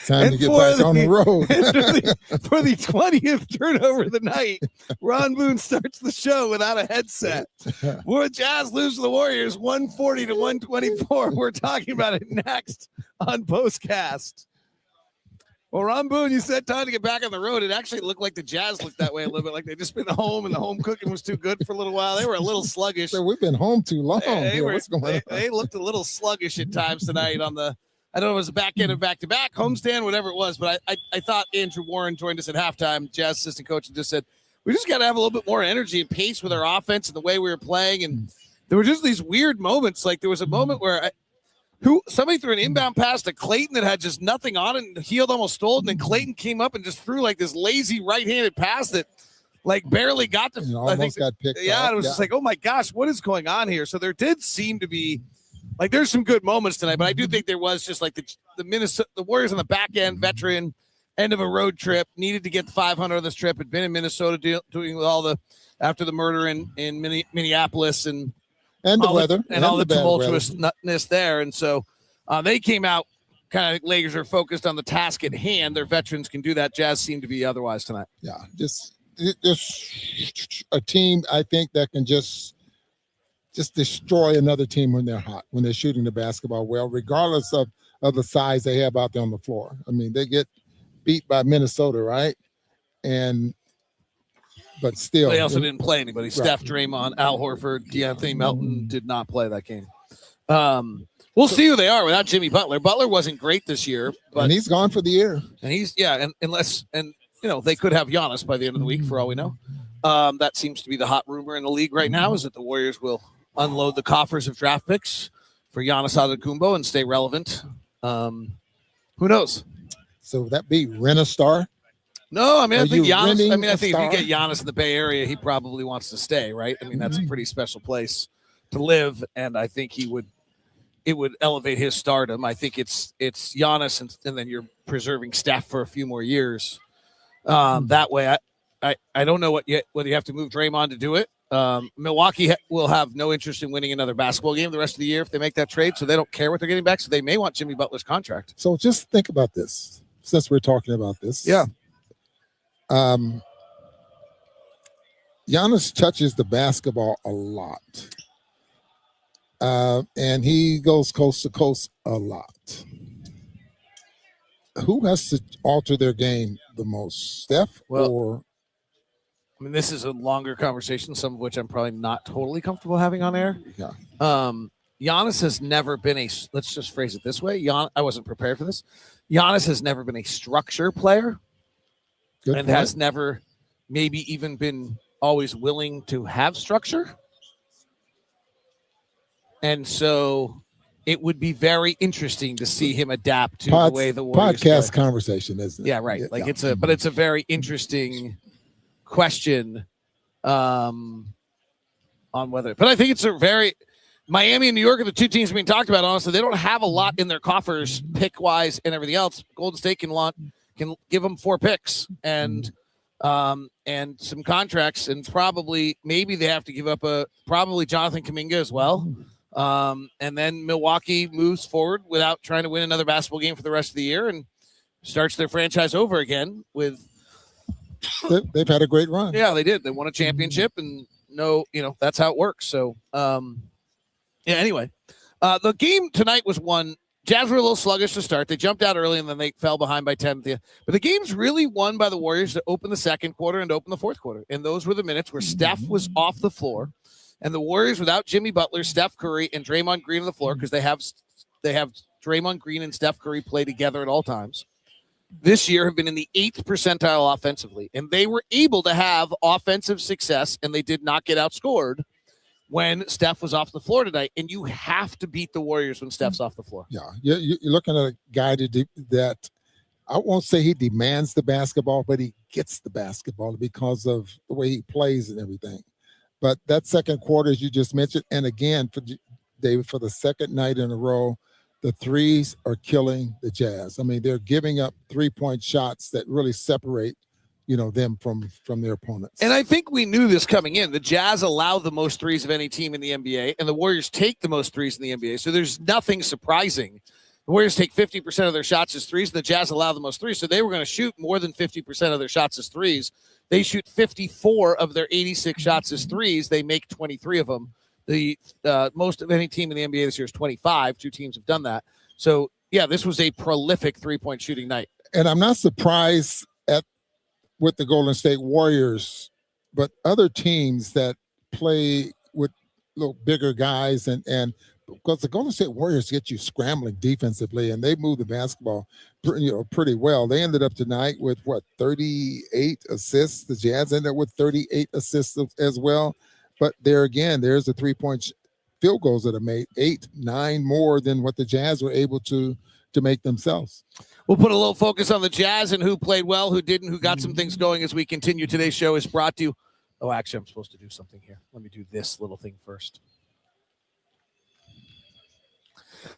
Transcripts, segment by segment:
Time to get back on the road. For the 20th turnover of the night, Ron Boone starts the show without a headset. The Jazz lose to the Warriors 140 to 124. We're talking about it next on POSTCAST. Well, Ron Boone, you said time to get back on the road. It actually looked like the Jazz looked that way a little bit, like they'd just been home and the home cooking was too good for a little while. They were a little sluggish. So we've been home too long. What's going on? They looked a little sluggish at times tonight on the, I don't know if it was the back end of back-to-back, homestand, whatever it was, but I thought Andrew Warren joined us at halftime, Jazz assistant coach, and just said, we just got to have a little bit more energy and pace with our offense and the way we were playing. And there were just these weird moments. Like there was a moment where somebody threw an inbound pass to Clayton that had just nothing on it, and Hield almost stole it, and then Clayton came up and just threw like this lazy right-handed pass that like barely got to got picked up. Yeah, it was just like, oh my gosh, what is going on here? So there did seem to be like there's some good moments tonight, but I do think there was just like the Warriors on the back end, veteran, end of a road trip, needed to get the 500 on this trip, had been in Minnesota doing all after the murder in Minneapolis and the weather and all the tumultuousness there. And so they came out kind of laser focused on the task at hand. Their veterans can do that. Jazz seem to be otherwise tonight. Yeah, just a team, I think, that can just destroy another team when they're hot, when they're shooting the basketball well, regardless of the size they have out there on the floor. I mean, they get beat by Minnesota, right? But still. They also didn't play anybody. Right. Steph, Draymond, Al Horford, DeAnthony Melton did not play that game. We'll see who they are without Jimmy Butler. Butler wasn't great this year. And he's gone for the year. And unless they could have Giannis by the end of the week for all we know. That seems to be the hot rumor in the league right now, is that the Warriors will unload the coffers of draft picks for Giannis Antetokounmpo and stay relevant. Who knows? So would that be rent a star? No, I mean, I think Giannis. I mean, I think if you get Giannis in the Bay Area, he probably wants to stay, right? I mean, that's a pretty special place to live, and I think it would elevate his stardom. I think it's Giannis, and then you're preserving Steph for a few more years. That way, I don't know whether you have to move Draymond to do it. Milwaukee will have no interest in winning another basketball game the rest of the year if they make that trade, so they don't care what they're getting back. So they may want Jimmy Butler's contract. So just think about this, since we're talking about this. Yeah. Giannis touches the basketball a lot. And he goes coast to coast a lot. Who has to alter their game the most, Steph or? I mean, this is a longer conversation, some of which I'm probably not totally comfortable having on air. Yeah. Giannis has never been let's just phrase it this way. I wasn't prepared for this. Giannis has never been a structure player. Good and point. Has never maybe even been always willing to have structure. And so it would be very interesting to see him adapt to the way the Warriors podcast play. Conversation, isn't it? Yeah, right. Like it's a very interesting question on whether. But I think it's a very Miami and New York are the two teams being talked about. Honestly, they don't have a lot in their coffers, pick wise, and everything else. Golden State can give them 4 picks and some contracts, and maybe they have to give up probably Jonathan Kuminga as well. And then Milwaukee moves forward without trying to win another basketball game for the rest of the year and starts their franchise over again with. They've had a great run. Yeah, they did. They won a championship, and that's how it works. So, anyway, the game tonight was won. Jazz were a little sluggish to start. They jumped out early, and then they fell behind by 10. But the game's really won by the Warriors to open the second quarter and open the fourth quarter. And those were the minutes where Steph was off the floor. And the Warriors, without Jimmy Butler, Steph Curry, and Draymond Green on the floor, because they have Draymond Green and Steph Curry play together at all times, this year have been in the 8th percentile offensively. And they were able to have offensive success, and they did not get outscored when Steph was off the floor tonight. And you have to beat the Warriors when Steph's off the floor. Yeah, you're looking at a guy that I won't say he demands the basketball, but he gets the basketball because of the way he plays and everything. But that second quarter, as you just mentioned, and again, for the second night in a row, the threes are killing the Jazz. I mean, they're giving up 3-point shots that really separate, them from their opponents. And I think we knew this coming in. The Jazz allow the most threes of any team in the NBA, and the Warriors take the most threes in the NBA. So there's nothing surprising The Warriors take 50% of their shots as threes, and the Jazz allow the most threes. So they were going to shoot more than 50% of their shots as threes. They shoot 54 of their 86 shots as threes. They make 23 of them. The most of any team in the NBA this year is 25. 2 teams have done that. So, yeah, this was a prolific three-point shooting night. And I'm not surprised with the Golden State Warriors, but other teams that play with little bigger guys and because the Golden State Warriors get you scrambling defensively, and they move the basketball pretty well. They ended up tonight with 38 assists. The Jazz ended up with 38 assists as well. But there again, there's the 3-point field goals that are made, 9 more than what the Jazz were able to make themselves. We'll put a little focus on the Jazz and who played well, who didn't, who got some things going as we continue. Today's show is brought to you. Oh, actually, I'm supposed to do something here. Let me do this little thing first.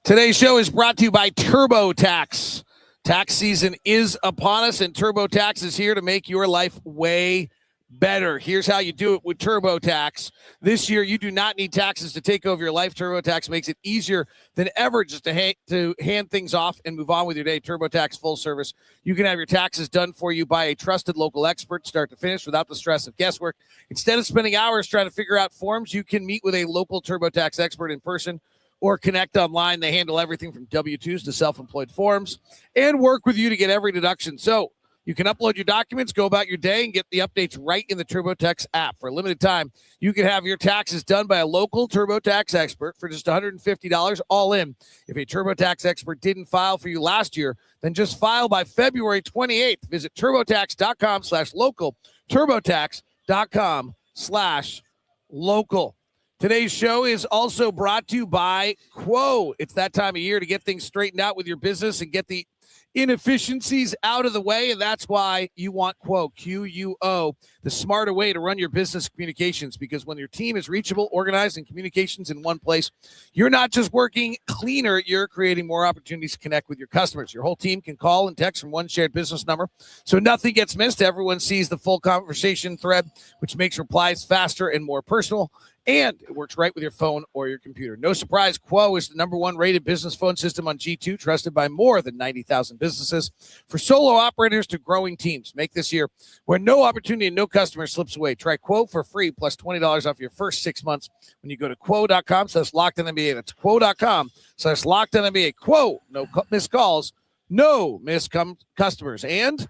Today's show is brought to you by TurboTax. Tax season is upon us, and TurboTax is here to make your life way better. Here's how you do it with TurboTax. This year, you do not need taxes to take over your life. TurboTax makes it easier than ever just to hand things off and move on with your day. TurboTax full service. You can have your taxes done for you by a trusted local expert, start to finish, without the stress of guesswork. Instead of spending hours trying to figure out forms, you can meet with a local TurboTax expert in person or connect online. They handle everything from W-2s to self-employed forms and work with you to get every deduction. So you can upload your documents, go about your day, and get the updates right in the TurboTax app. For a limited time, you can have your taxes done by a local TurboTax expert for just $150 all in. If a TurboTax expert didn't file for you last year, then just file by February 28th. Visit TurboTax.com/local, TurboTax.com/local. Today's show is also brought to you by Quo. It's that time of year to get things straightened out with your business and get the inefficiencies out of the way, and that's why you want Quo, Q-U-O, the smarter way to run your business communications, because when your team is reachable, organized, and communications in one place, you're not just working cleaner, you're creating more opportunities to connect with your customers. Your whole team can call and text from one shared business number, so nothing gets missed. Everyone sees the full conversation thread, which makes replies faster and more personal, and it works right with your phone or your computer. No surprise, Quo is the #1 rated business phone system on G2, trusted by more than 90,000 businesses. For solo operators to growing teams, make this year where no opportunity and no customer slips away. Try Quo for free, plus $20 off your first 6 months when you go to quo.com/LockedOnNBA. That's quo.com/LockedOnNBA. Quo, no missed calls, no missed customers. And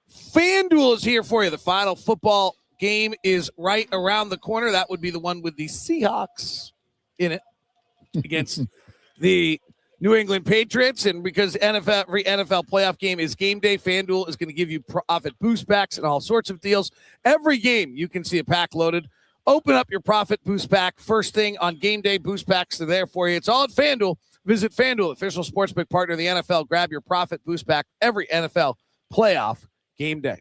FanDuel is here for you. The final football game is right around the corner. That would be the one with the Seahawks in it against the New England Patriots. And because every NFL playoff game is game day, FanDuel is going to give you profit boost packs and all sorts of deals. Every game you can see a pack loaded. Open up your profit boost pack first thing on game day. Boost packs are there for you. It's all at FanDuel. Visit FanDuel, official sportsbook partner of the NFL. Grab your profit boost pack every NFL playoff game day.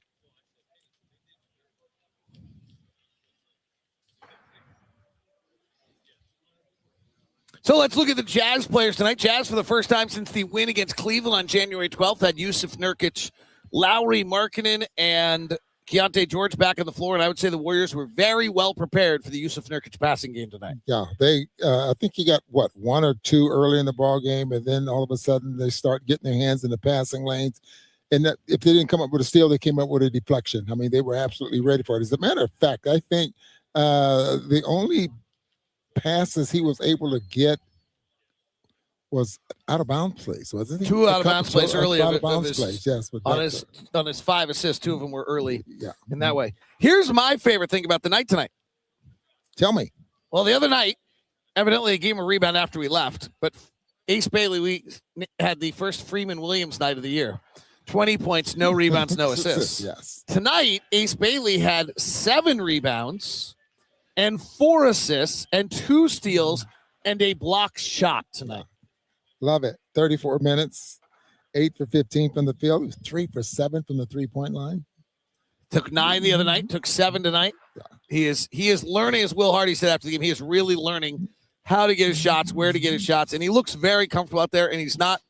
So let's look at the Jazz players tonight. Jazz, for the first time since the win against Cleveland on January 12th, had Jusuf Nurkic, Lauri Markkanen, and Keontae George back on the floor. And I would say the Warriors were very well prepared for the Jusuf Nurkic passing game tonight. Yeah, I think he got, 1 or 2 early in the ball game, and then all of a sudden they start getting their hands in the passing lanes. And that, if they didn't come up with a steal, they came up with a deflection. I mean, they were absolutely ready for it. As a matter of fact, I think the only passes he was able to get was out of bounds plays, wasn't he? 2 out of bounds plays early. Out of bounds plays, yes. On his 5 assists, 2 of them were early. Yeah. In that way. Here's my favorite thing about the night tonight. Tell me. Well, the other night, evidently a game of rebound after we left, but Ace Bailey, we had the first Freeman Williams night of the year. 20 points, no rebounds, no assists. Yes. Tonight, Ace Bailey had 7 rebounds and 4 assists and 2 steals and a block shot tonight. Love it. 34 minutes, 8 for 15 from the field, 3 for 7 from the 3-point line. Took 9 the other night, took 7 tonight. Yeah. He is learning, as Will Hardy said after the game, he is really learning how to get his shots, where to get his shots, and he looks very comfortable out there, and he's not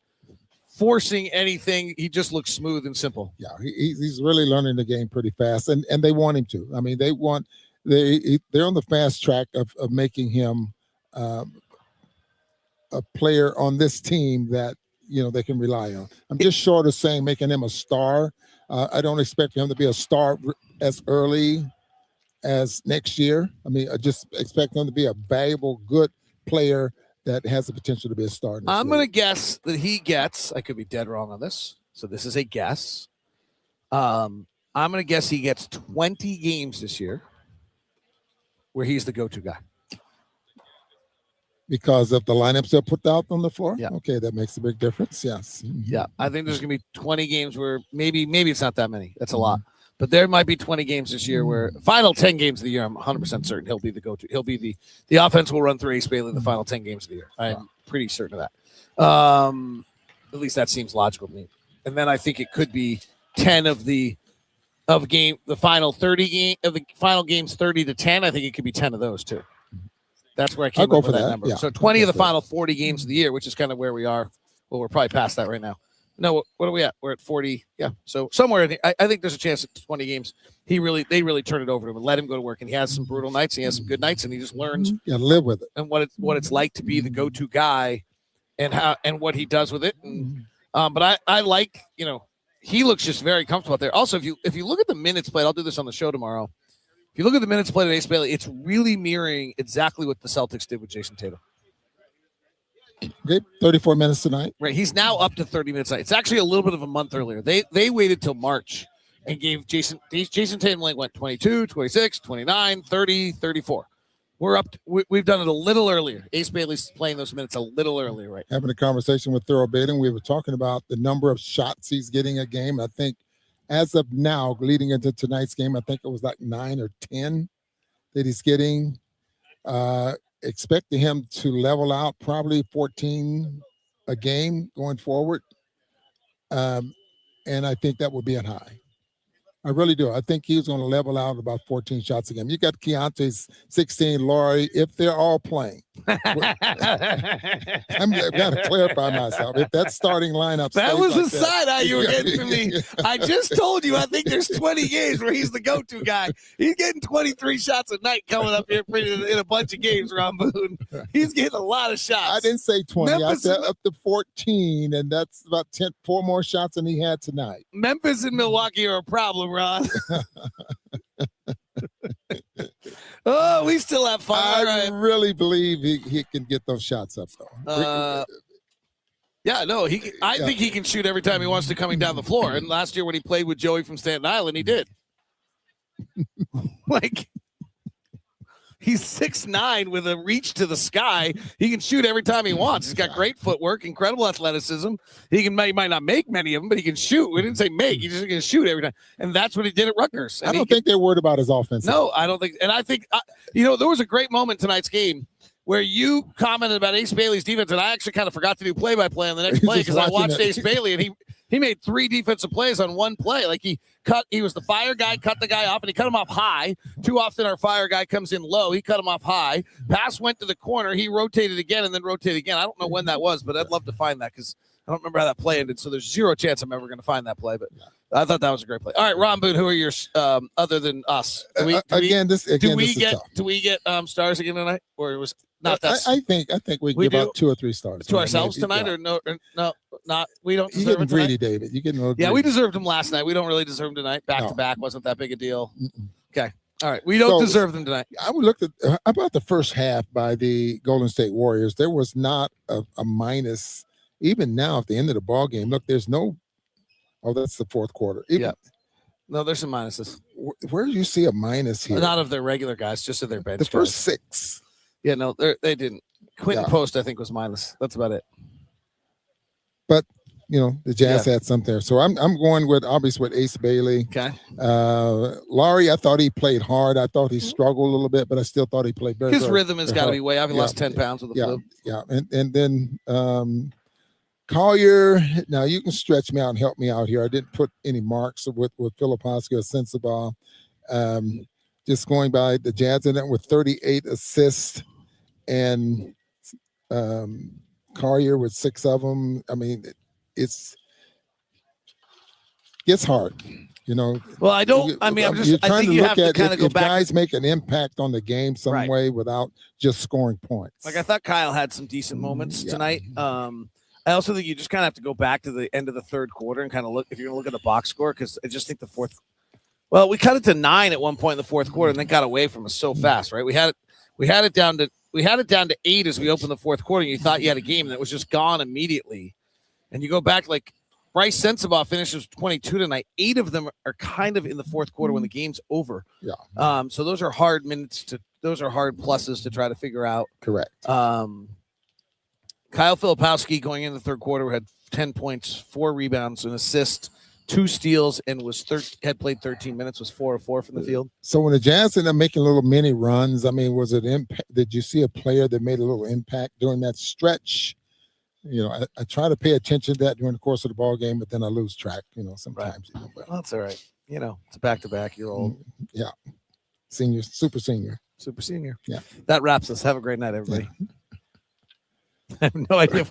forcing anything. He just looks smooth and simple. Yeah, he's really learning the game pretty fast, and they want him to. I mean, they're on the fast track of making him a player on this team that they can rely on. I'm just short of saying making him a star. I don't expect him to be a star as early as next year. I mean, I just expect him to be a valuable, good player that has the potential to be a star. I'm going to guess that he gets, I could be dead wrong on this, so this is a guess. I'm going to guess he gets 20 games this year where he's the go-to guy. Because of the lineups that put out on the floor? Yeah. Okay, that makes a big difference, yes. Yeah, I think there's going to be 20 games where maybe it's not that many. That's a lot. But there might be 20 games this year where final 10 games of the year, I'm 100% certain he'll be the go-to. He'll be the offense will run through Ace Bailey the final 10 games of the year. I'm pretty certain of that. At least that seems logical to me. And then I think it could be 10 of the final 30 game of the final games 30 to 10. I think it could be 10 of those too. That's where I came up with that number. Yeah. So 20 of the final 40 games of the year, which is kind of where we are. Well, we're probably past that right now. No, what are we at? We're at 40. Yeah. So somewhere, I think there's a chance at 20 games. They really turn it over to him and let him go to work. And he has some brutal nights. He has some good nights, and he just learns. Live with it. And what it's like to be the go-to guy, and what he does with it. And but I like, he looks just very comfortable out there. Also, if you look at the minutes played, I'll do this on the show tomorrow. If you look at the minutes played at Ace Bailey, it's really mirroring exactly what the Celtics did with Jason Tatum. Okay, 34 minutes tonight. Right, he's now up to 30 minutes tonight. It's actually a little bit of a month earlier. They waited till March and gave Jason Tatum went 22, 26, 29, 30, 34. We're up. We've done it a little earlier. Ace Bailey's playing those minutes a little earlier, right? Having a conversation with Thurl Baden, we were talking about the number of shots he's getting a game. I think as of now, leading into tonight's game, I think it was like 9 or 10 that he's getting. Expecting him to level out probably 14 a game going forward. And I think that would be a high. I really do. I think he's going to level out about 14 shots a game. You got Keontae's 16, Laurie, if they're all playing. I've got to clarify myself. If that starting lineup, that was like the side eye you were getting from me. I just told you I think there's 20 games where he's the go-to guy. He's getting 23 shots a night coming up here in a bunch of games, Ron Boone. He's getting a lot of shots. I didn't say 20. I said up to 14, and that's about 4 more shots than he had tonight. Memphis and Milwaukee are a problem, Ron. Oh, we still have fun. I really believe he can get those shots up, though. Yeah, no, I think he can shoot every time he wants to coming down the floor. And last year when he played with Joey from Staten Island, he did. He's 6'9" with a reach to the sky. He can shoot every time he wants. He's got great footwork, incredible athleticism. He might not make many of them, but he can shoot. We didn't say make. He's just going to shoot every time. And that's what he did at Rutgers. And I don't think they're worried about his offense. No, I don't think. And I think, there was a great moment tonight's game where you commented about Ace Bailey's defense, and I actually kind of forgot to do play-by-play on the next play because I watched Ace Bailey, and he made 3 defensive plays on one play. Like he was the fire guy, cut the guy off, and he cut him off high. Too often our fire guy comes in low. He cut him off high. Pass went to the corner. He rotated again and then rotated again. I don't know when that was, but I'd love to find that because I don't remember how that play ended. So there's 0 chance I'm ever going to find that play, but I thought that was a great play. All right, Ron Boone, who are your other than us? Do we get stars again tonight, or it was not that? I think we can give out 2 or 3 stars to ourselves tonight, or no, not we don't. You getting greedy, David? You getting greedy. We deserved them last night. We don't really deserve them tonight. Back to back wasn't that big a deal. Okay, all right, we don't deserve them tonight. I would look at about the first half by the Golden State Warriors. There was not a minus. Even now, at the end of the ball game, look, there's no. Oh, that's the fourth quarter. No, there's some minuses. Where do you see a minus here? Not of their regular guys, just of their bench. The first 6. Yeah, no, they didn't. Quentin Post, I think, was minus. That's about it. But the Jazz had something there, so I'm going with Ace Bailey. Okay. Laurie, I thought he played hard. I thought he struggled a little bit, but I still thought he played very. His rhythm has got to be way up. He lost 10 pounds with the flu. Yeah, and then. Collier, now you can stretch me out and help me out here. I didn't put any marks with Filipowski or Sensabaugh. Just going by the Jazz in it with 38 assists and Collier with 6 of them. I mean, it's hard, Well, I don't. I mean, I think you have to kind of go back. Guys make an impact on the game some way without just scoring points. Like I thought Kyle had some decent moments tonight. I also think you just kind of have to go back to the end of the third quarter and kind of look if you're going to look at the box score, because I just think the fourth. Well, we cut it to 9 at one point in the fourth quarter, and then got away from us so fast, right? We had it down to 8 as we opened the fourth quarter. And you thought you had a game that was just gone immediately, and you go back like Bryce Sensabaugh finishes 22 tonight. 8 of them are kind of in the fourth quarter when the game's over. Yeah. So those are hard minutes those are hard pluses to try to figure out. Correct. Kyle Filipowski going into the third quarter had 10 points, 4 rebounds, an assist, 2 steals, and had played 13 minutes, was 4 of 4 from the field. So when the Jazz ended up making little mini runs, I mean, was it impact? Did you see a player that made a little impact during that stretch? You know, I try to pay attention to that during the course of the ball game, but then I lose track, sometimes. Right. Well, that's all right. It's a back-to-back. You're old. Yeah. Senior, super senior. Super senior. Yeah. That wraps us. Have a great night, everybody. I have no idea.